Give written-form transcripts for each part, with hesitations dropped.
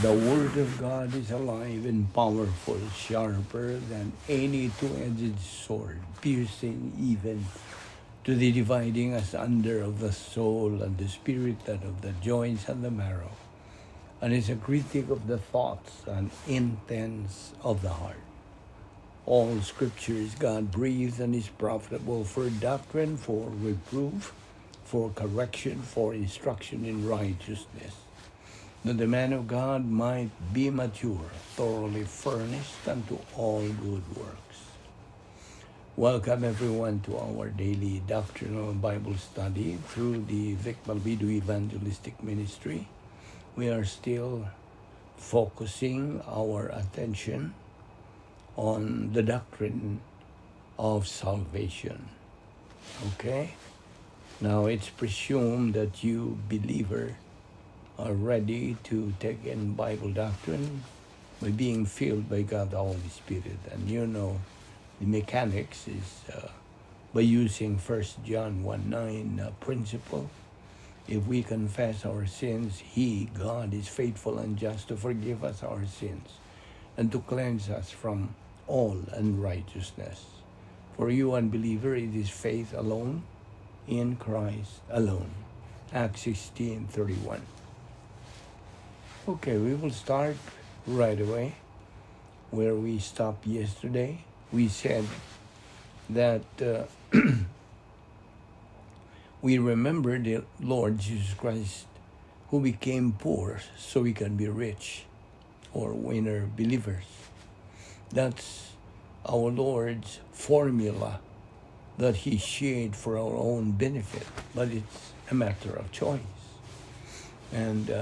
The Word of God is alive and powerful, sharper than any two-edged sword, piercing even to the dividing asunder of the soul and the spirit, and of the joints and the marrow, and is a critic of the thoughts and intents of the heart. All Scripture is God-breathed and is profitable for doctrine, for reproof, for correction, for instruction in righteousness, that the man of God might be mature, thoroughly furnished unto all good works. Welcome everyone to our daily doctrinal Bible study through the Balbido Evangelistic Ministry. We are still focusing our attention on the doctrine of salvation. Okay? Now it's presumed that you believer are ready to take in Bible doctrine by being filled by God the Holy Spirit. And you know, the mechanics is by using 1 John 1:9 principle. If we confess our sins, He, God, is faithful and just to forgive us our sins and to cleanse us from all unrighteousness. For you unbeliever, it is faith alone in Christ alone. Acts 16:31. Okay, we will start right away where we stopped yesterday. We said that we remember the Lord Jesus Christ who became poor so we can be rich, or winner believers. That's our Lord's formula that He shared for our own benefit, but it's a matter of choice. And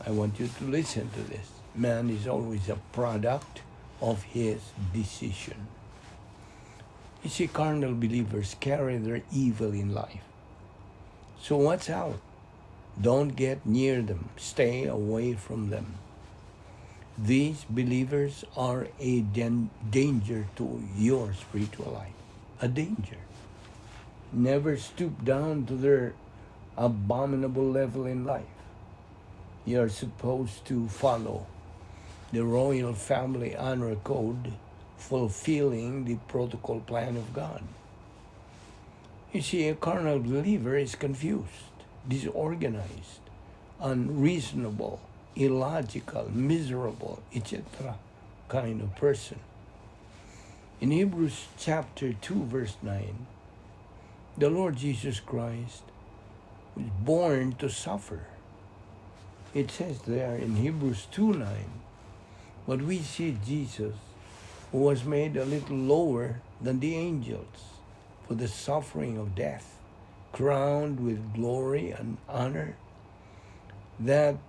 I want you to listen to this. Man is always a product of his decision. You see, carnal believers carry their evil in life. So watch out. Don't get near them. Stay away from them. These believers are a danger to your spiritual life. A danger. Never stoop down to their abominable level in life. You're supposed to follow the royal family honor code, fulfilling the protocol plan of God. You see, a carnal believer is confused, disorganized, unreasonable, illogical, miserable, etc. kind of person. In Hebrews chapter 2, verse 9, the Lord Jesus Christ was born to suffer. It says there in Hebrews 2:9, but we see Jesus, who was made a little lower than the angels for the suffering of death, crowned with glory and honor, that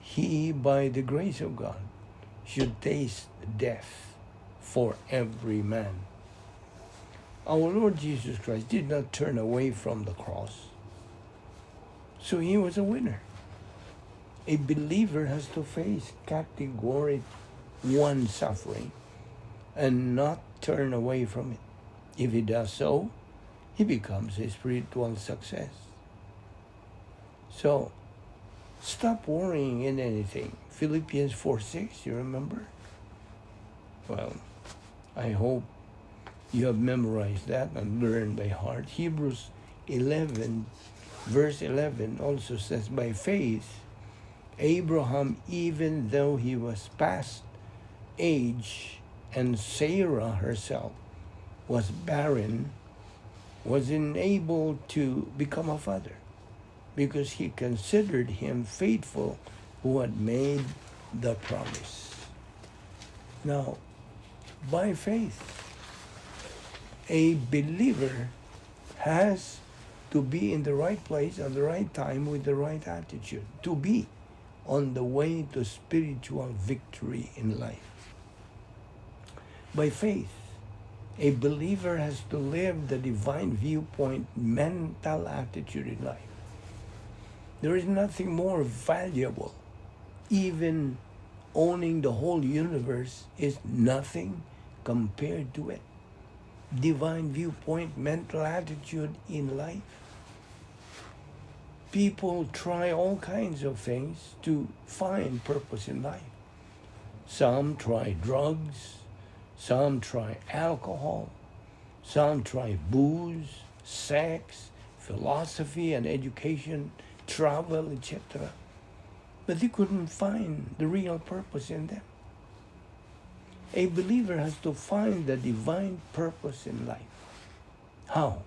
He, by the grace of God, should taste death for every man. Our Lord Jesus Christ did not turn away from the cross, so He was a winner. A believer has to face category 1 suffering and not turn away from it. If he does so, he becomes a spiritual success. So, stop worrying in anything. Philippians 4:6, you remember? Well, I hope you have memorized that and learned by heart. Hebrews 11, verse 11 also says, by faith, Abraham, even though he was past age and Sarah herself was barren, was enabled to become a father because he considered him faithful who had made the promise. Now, by faith, a believer has to be in the right place at the right time with the right attitude, to be on the way to spiritual victory in life. By faith, a believer has to live the divine viewpoint mental attitude in life. There is nothing more valuable. Even owning the whole universe is nothing compared to it. Divine viewpoint mental attitude in life. People try all kinds of things to find purpose in life. Some try drugs, some try alcohol, some try booze, sex, philosophy and education, travel, etc. But they couldn't find the real purpose in them. A believer has to find the divine purpose in life. How?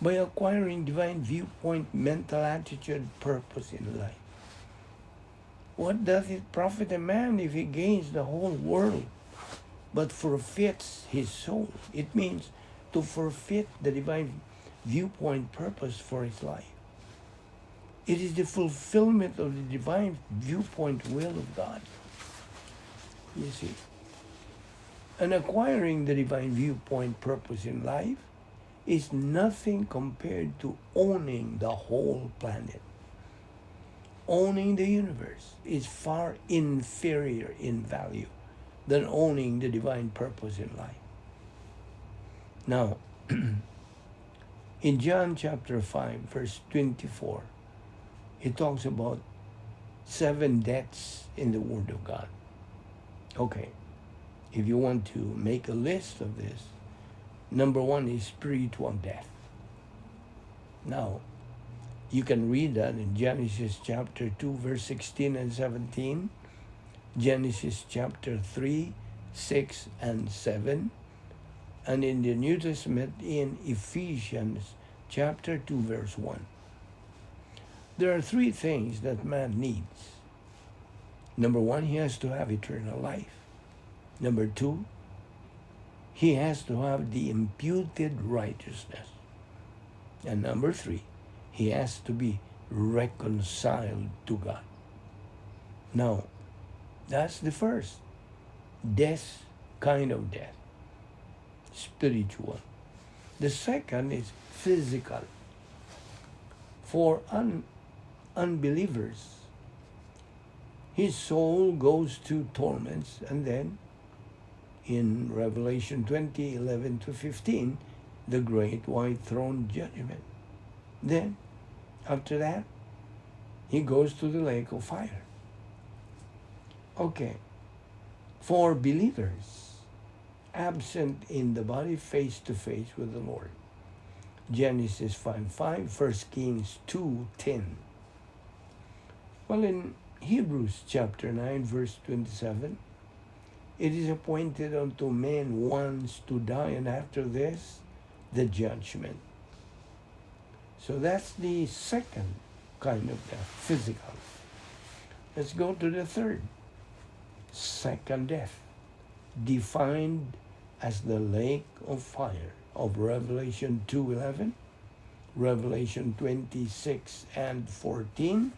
By acquiring divine viewpoint, mental attitude, purpose in life. What does it profit a man if he gains the whole world but forfeits his soul? It means to forfeit the divine viewpoint purpose for his life. It is the fulfillment of the divine viewpoint will of God. You see. And acquiring the divine viewpoint purpose in life is nothing compared to owning the whole planet. Owning the universe is far inferior in value than owning the divine purpose in life. Now, in John chapter 5, verse 24, it talks about 7 deaths in the Word of God. Okay, if you want to make a list of this, number 1 is spiritual death. Now, you can read that in Genesis chapter 2, verse 16 and 17, Genesis chapter 3, 6 and 7, and in the New Testament in Ephesians chapter 2, verse 1. There are 3 things that man needs. Number 1, he has to have eternal life. Number 2, he has to have the imputed righteousness. And number 3, he has to be reconciled to God. Now, that's the first death, kind of death, spiritual. The second is physical. For unbelievers, his soul goes to torments, and then in Revelation 20, 11 to 15, the great white throne judgment. Then, after that, he goes to the lake of fire. Okay, for believers, absent in the body, face to face with the Lord. Genesis 5:5, 1 Kings 2:10. Well, in Hebrews chapter 9, verse 27, it is appointed unto men once to die, and after this, the judgment. So that's the second kind of death, physical. Let's go to the third, second death, defined as the lake of fire of Revelation 2:11, Revelation 26 and 14,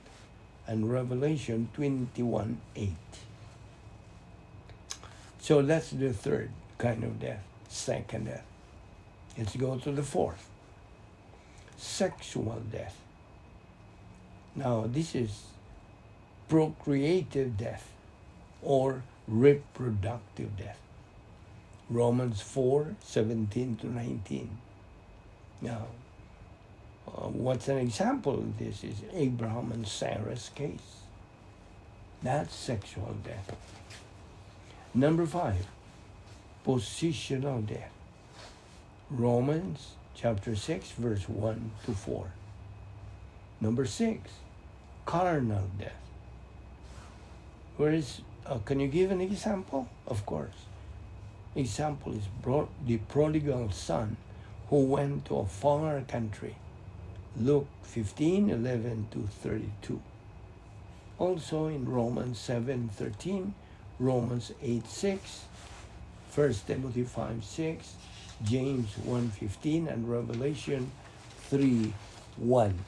and Revelation 21:8. So that's the third kind of death, second death. Let's go to the fourth, sexual death. Now, this is procreative death or reproductive death. Romans 4:17 to 19. Now, what's an example of this is Abraham and Sarah's case. That's sexual death. Number 5, positional death. Romans chapter 6, verse 1 to 4. Number 6, carnal death. Can you give an example? Of course. Example is the prodigal son who went to a far country. Luke 15:11 to 32. Also in Romans 7:13, Romans 8:6, 1 Timothy 5:6, James 1:15, and Revelation 3:1.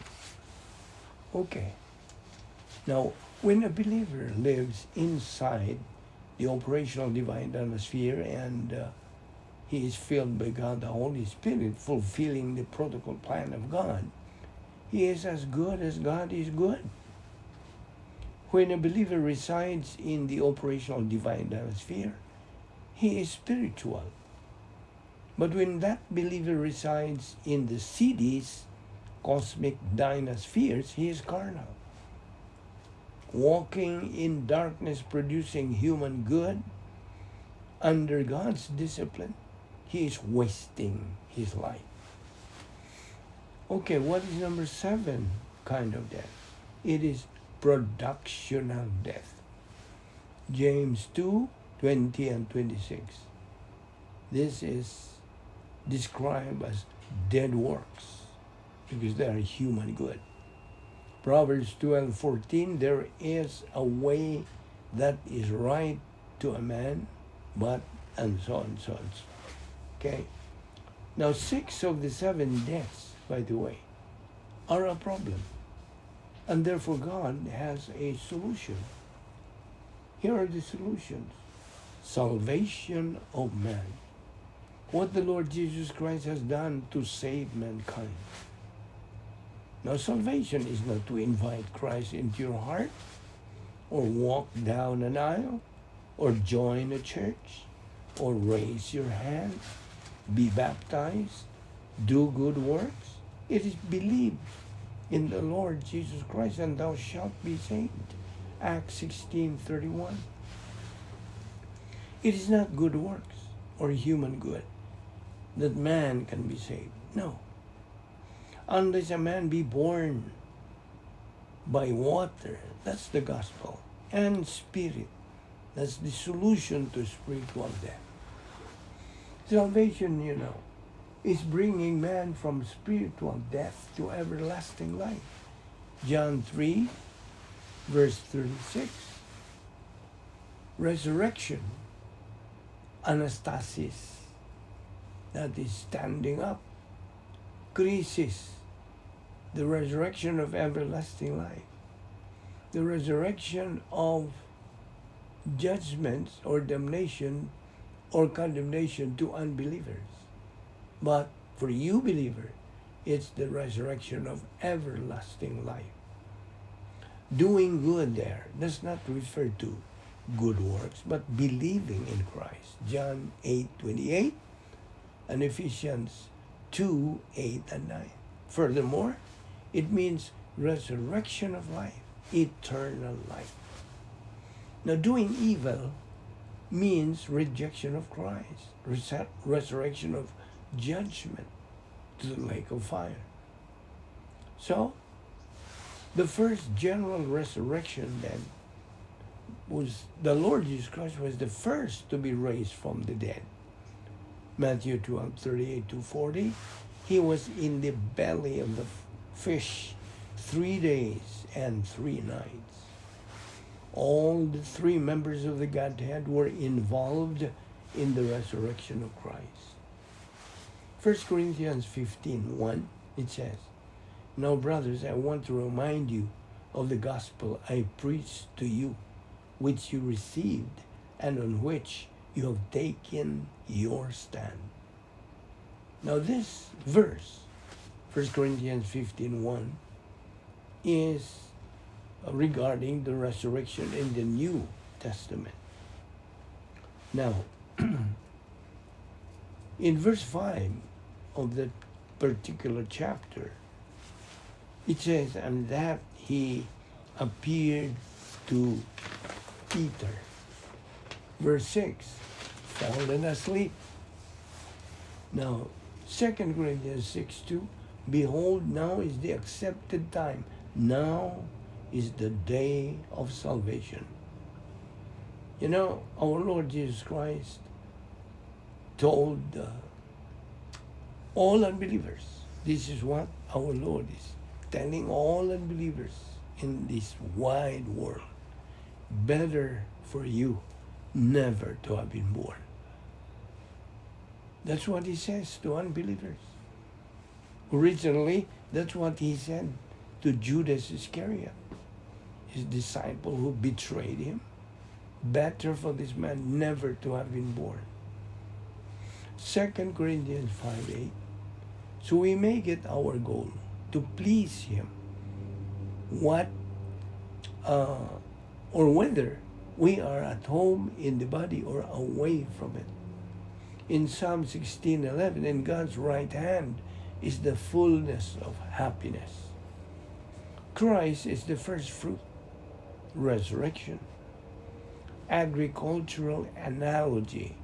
Okay. Now, when a believer lives inside the operational divine atmosphere and he is filled by God, the Holy Spirit, fulfilling the protocol plan of God, he is as good as God is good. When a believer resides in the operational divine atmosphere, he is spiritual. But when that believer resides in the CDs, cosmic dynaspheres, he is carnal. walking in darkness, producing human good, under God's discipline, he is wasting his life. Okay, what is number 7 kind of death? It is productional death. James 2:20 and 26. This is described as dead works because they are human good. Proverbs 12:14, there is a way that is right to a man, but, and so on, and so on. Okay? Now, 6 of the 7 deaths, by the way, are a problem. And therefore, God has a solution. Here are the solutions. Salvation of man. What the Lord Jesus Christ has done to save mankind. Now, salvation is not to invite Christ into your heart, or walk down an aisle, or join a church, or raise your hand, be baptized, do good works. It is believe in the Lord Jesus Christ, and thou shalt be saved. Acts 16:31. It is not good works or human good that man can be saved. No. Unless a man be born by water, that's the gospel, and spirit, that's the solution to spiritual death. Salvation, is bringing man from spiritual death to everlasting life. John 3, verse 36. Resurrection, anastasis, that is standing up. Crisis, the resurrection of everlasting life. The resurrection of judgments or damnation or condemnation to unbelievers. But for you, believer, it's the resurrection of everlasting life. Doing good there does not refer to good works, but believing in Christ. John 8:28 and Ephesians 2:8 and 9. Furthermore, it means resurrection of life, eternal life. Now, doing evil means rejection of Christ, resurrection of judgment to the lake of fire. So, the first general resurrection then was the Lord Jesus Christ was the first to be raised from the dead. Matthew 12:38-40, he was in the belly of the fish 3 days and 3 nights. All the 3 members of the Godhead were involved in the resurrection of Christ. 1 Corinthians 15:1, it says, "Now, brothers, I want to remind you of the gospel I preached to you, which you received and on which you have taken your stand." Now, this verse, 1 Corinthians 15:1, is regarding the resurrection in the New Testament. Now, in verse 5 of that particular chapter, it says, "And that he appeared to Peter." Verse 6, fallen asleep. Now, 2 Corinthians 6:2, "Behold, now is the accepted time. Now is the day of salvation." Our Lord Jesus Christ told all unbelievers, this is what our Lord is telling all unbelievers in this wide world: better for you never to have been born. That's what he says to unbelievers. Originally, that's what he said to Judas Iscariot, his disciple who betrayed him. Better for this man never to have been born. 2 Corinthians 5:8. So we make it our goal to please him, or whether we are at home in the body or away from it. In Psalm 16:11, in God's right hand is the fullness of happiness. Christ is the first fruit. resurrection. Agricultural analogy,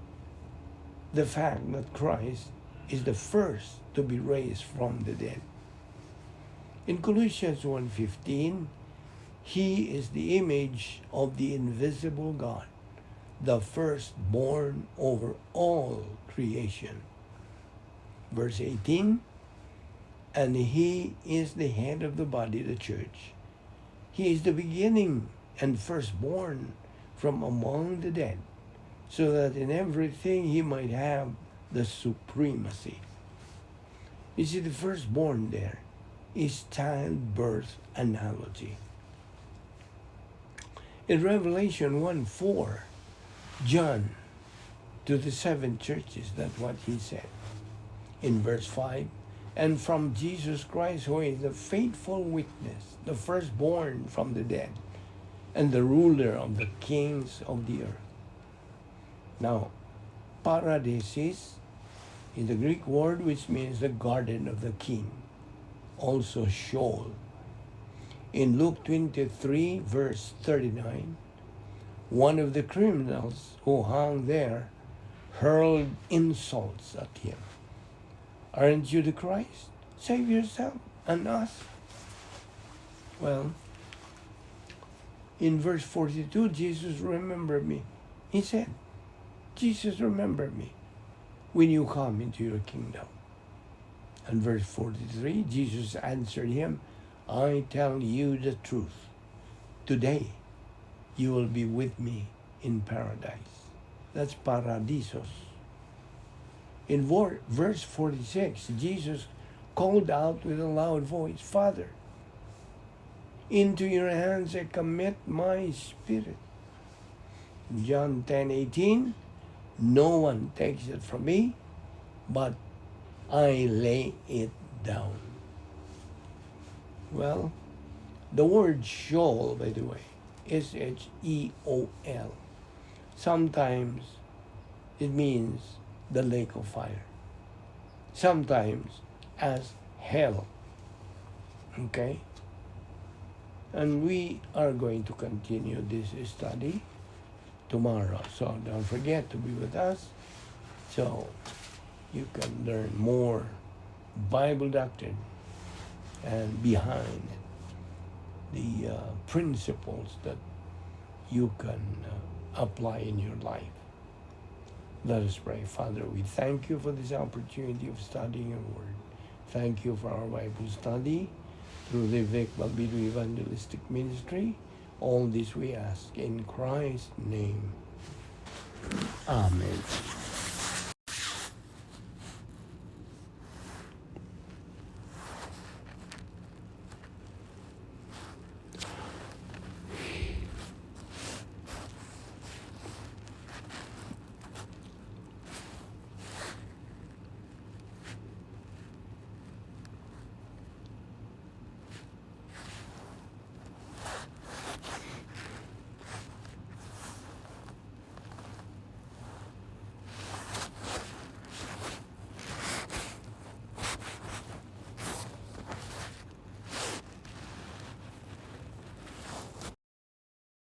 the fact that Christ is the first to be raised from the dead. In Colossians 1:15, He is the image of the invisible God, the firstborn over all creation. Verse 18, and He is the head of the body, the church. He is the beginning and firstborn from among the dead, so that in everything He might have the supremacy. You see, the firstborn there is childbirth analogy. In Revelation 1:4, John, to the 7 churches, that's what he said. In verse 5, and from Jesus Christ, who is the faithful witness, the firstborn from the dead, and the ruler of the kings of the earth. Now, paradises is the Greek word which means the garden of the king, also Sheol. In Luke 23, verse 39, one of the criminals who hung there hurled insults at him. Aren't you the Christ? Save yourself and us. Well, in verse 42, Jesus, remember me. He said, Jesus, remember me when you come into your kingdom. And verse 43, Jesus answered him, I tell you the truth. Today you will be with me in paradise. That's paradisos. In verse 46, Jesus called out with a loud voice, Father, into your hands I commit my spirit. John 10:18, no one takes it from me, but I lay it down. Well, the word Sheol, by the way, S-H-E-O-L. Sometimes it means the lake of fire. Sometimes as hell. Okay? And we are going to continue this study tomorrow. So don't forget to be with us so you can learn more Bible doctrine and behind the principles that you can apply in your life. Let us pray. Father, we thank you for this opportunity of studying your word. Thank you for our Bible study through the Balbido Evangelistic Ministry. All this we ask in Christ's name. Amen.